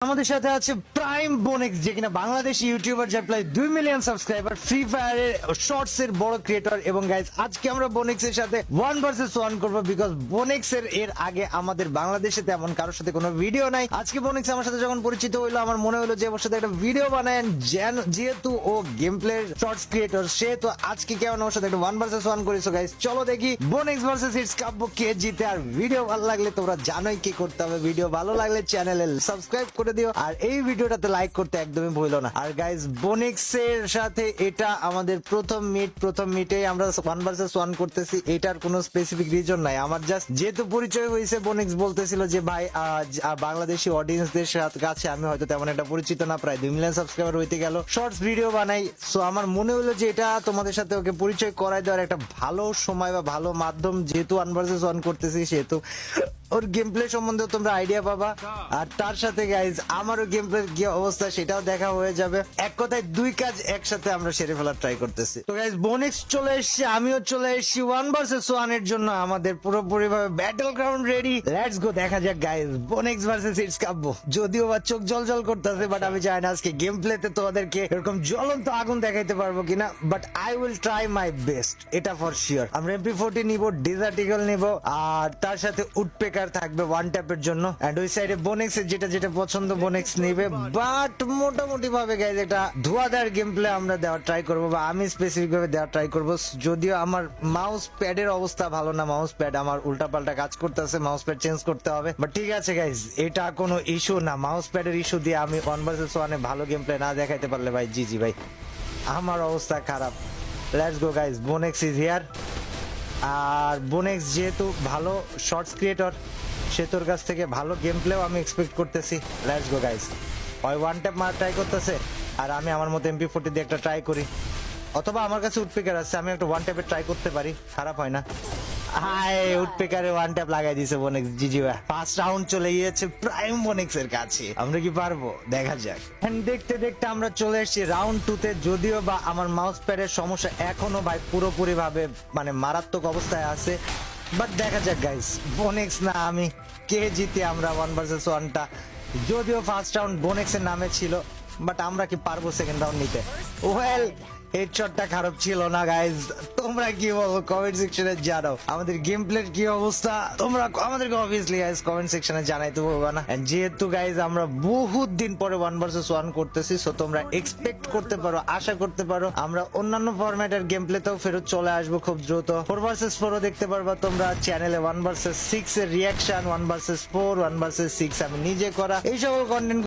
আমাদের সাথে আছে প্রাইম বোনেক্স, যে কিনা বাংলাদেশি ইউটিউবার, যার প্রায় 2 মিলিয়ন সাবস্ক্রাইবার, ফ্রি ফায়ারের শর্টস এর বড় ক্রিয়েটর। এবং গাইজ, আজকে আমরা বোনেক্স এর সাথে 1 vs 1 করবো, বিকজ বোনেক্স এর আগে আমাদের বাংলাদেশে তেমন কারোর সাথে কোনো ভিডিও নাই। আজকে বোনেক্স আমার সাথে যখন পরিচিত হইলো, আমার মনে হলো যে ওর সাথে একটা ভিডিও বানায়, যেহেতু ও গেম প্লে শর্টস ক্রিয়েটর, সে তো আজকে কেমন ওর সাথে একটা 1 vs 1 করেছো। গাইজ, চলো দেখি বোনেক্স ভার্সেস ইটস কাব্য কে জিতে। আর ভিডিও ভালো লাগলে তোমরা জানোই কি করতে হবে, ভিডিও ভালো লাগলে চ্যানেলে সাবস্ক্রাইব করে দিও, আর এই ভিডিওটাতে লাইক করতে একদমই ভুলো না। আর গাইজ, বোনেক্স এর সাথে এটা আমাদের প্রথম মিটে আমরা 1 vs 1 করতেছি। এটার কোনো স্পেসিফিক রিজন নাই, আমার জাস্ট যেহেতু পরিচয় হয়েছে, বোনেক্স বলতেছিল যে ভাই বাংলাদেশি অডিয়েন্সদের কাছে আমি হয়তো তেমন একটা পরিচিত না, প্রায় 2 মিলিয়ন সাবস্ক্রাইবার হইতে গেল, শর্টস ভিডিও বানাই। সো আমার মনে হলো যে এটা তোমাদের সাথে ওকে পরিচয় করাই দেওয়ার একটা ভালো সময় বা ভালো মাধ্যম, যেহেতু 1 vs 1 করতেছি, সেহেতু ওর গেম প্লে সম্বন্ধে তোমরা আইডিয়া পাবা। আর তার সাথে গাইজ, আমারও গেম প্লে কি অবস্থা সেটাও দেখা হয়ে যাবে। এক কথায় দুই কাজ একসাথে আমরা সেরে ফেলার ট্রাই করতেছি। তো গাইজ, বোনেক্স চলে এসেছে, আমিও চলে এসেছি 1 vs 1 এর জন্য। আমাদের পুরোপুরি ভাবে battle ground ready, let's go. দেখা যাক গাইজ, বোনেক্স ভার্সেস ইটস কাব্য। যদিও বা চোখ জল করতেছে, বাট আমি চাই না আজকে গেম প্লেতে তোমাদেরকে এরকম জ্বলন্ত আগুন দেখাইতে পারবো কিনা, but I will try my best, এটা ফর শিওর। আমরা MP40 নিব, ডেজার্ট ইগল নিব, আর তার সাথে উডপেকার থাকবে 1 ট্যাপের জন্য। এন্ড ওই সাইডে বোনেক্স এর যেটা পছন্দ বোনেক্স নিবে। বাট মোটামুটি ভাবে গাইজ, এটা ধোয়াদার গেম প্লে আমরা দেওয়ার ট্রাই করবো, বা আমি স্পেসিফিক ভাবে দেওয়ার ট্রাই করবো। যদিও আমার মাউস প্যাডের অবস্থা ভালো না, মাউস প্যাড আমার উল্টাপাল্টা কাজ করতেছে, মাউস প্যাড চেঞ্জ করতে হবে। বাট ঠিক আছে গাইজ, এটা কোনো ইস্যু না, মাউস প্যাডের ইস্যু দিয়ে আমি 1 vs 1 এ ভালো গেম প্লে না দেখাইতে পারলে ভাই জি ভাই, আমার অবস্থা খারাপ। Let's go guys, Bonex is here. আর বোনেক্স যেহেতু ভালো শর্টস ক্রিয়েটর, সে তোর কাছ থেকে ভালো গেম প্লেও আমি এক্সপেক্ট করতেছি। Let's go guys. ওই 1 ট্যাপ মারা ট্রাই করতেছে, আর আমি আমার মতো MP40 দিয়ে একটা ট্রাই করি, অথবা আমার কাছে উডপেকার আছে, আমি একটা 1 ট্যাপে ট্রাই করতে পারি, খারাপ হয় না। হায়, উডপেকারে 1 ট্যাপ লাগাই দিয়েছে বোনেক্স, জিজি ভাই। ফার্স্ট রাউন্ড চলে গিয়েছে প্রাইম বোনেক্স এর কাছে, আমরা কি পারবো দেখা যাক। দেখতে দেখতে আমরা চলে এসেছি রাউন্ড 2 তে। যদিও বা আমার মাউস প্যাডের সমস্যা এখনো ভাই পুরোপুরি ভাবে মানে মারাত্মক অবস্থায় আছে, বাট দেখা যাক গাইস, বোনেক্স না আমি, কে জিতে আমরা 1 vs 1টা। যদিও ফার্স্ট রাউন্ড বোনেক্স এর নামে ছিল, বাট আমরা কি পারবো সেকেন্ড রাউন্ড নিতে? ওয়েল, হেডশটটা খারাপ ছিল না গাইজ। তোমরা কি বলো কমেন্ট সেকশনে জানাও, আমাদের গেম প্লের কি অবস্থা তোমরা আমাদেরকে অবভিয়াসলি গাইজ কমেন্ট সেকশনে জানাইতে বলবা না। যেহেতু গাইজ আমরা বহুত দিন পরে 1 vs 1 করতেছি, সো তোমরা এক্সপেক্ট করতে পারো, আশা করতে পারো আমরা অন্যান্য ফরম্যাটের গেম প্লেতেও ফেরত চলে আসবো খুব দ্রুত। 4 vs 4ও দেখতে পারবা তোমরা চ্যানেলে। 1 vs 6 এর রিয়াকশন, 1 vs 4, 1 vs 6 আমি নিজে করা, এই সকল কন্টেন্ট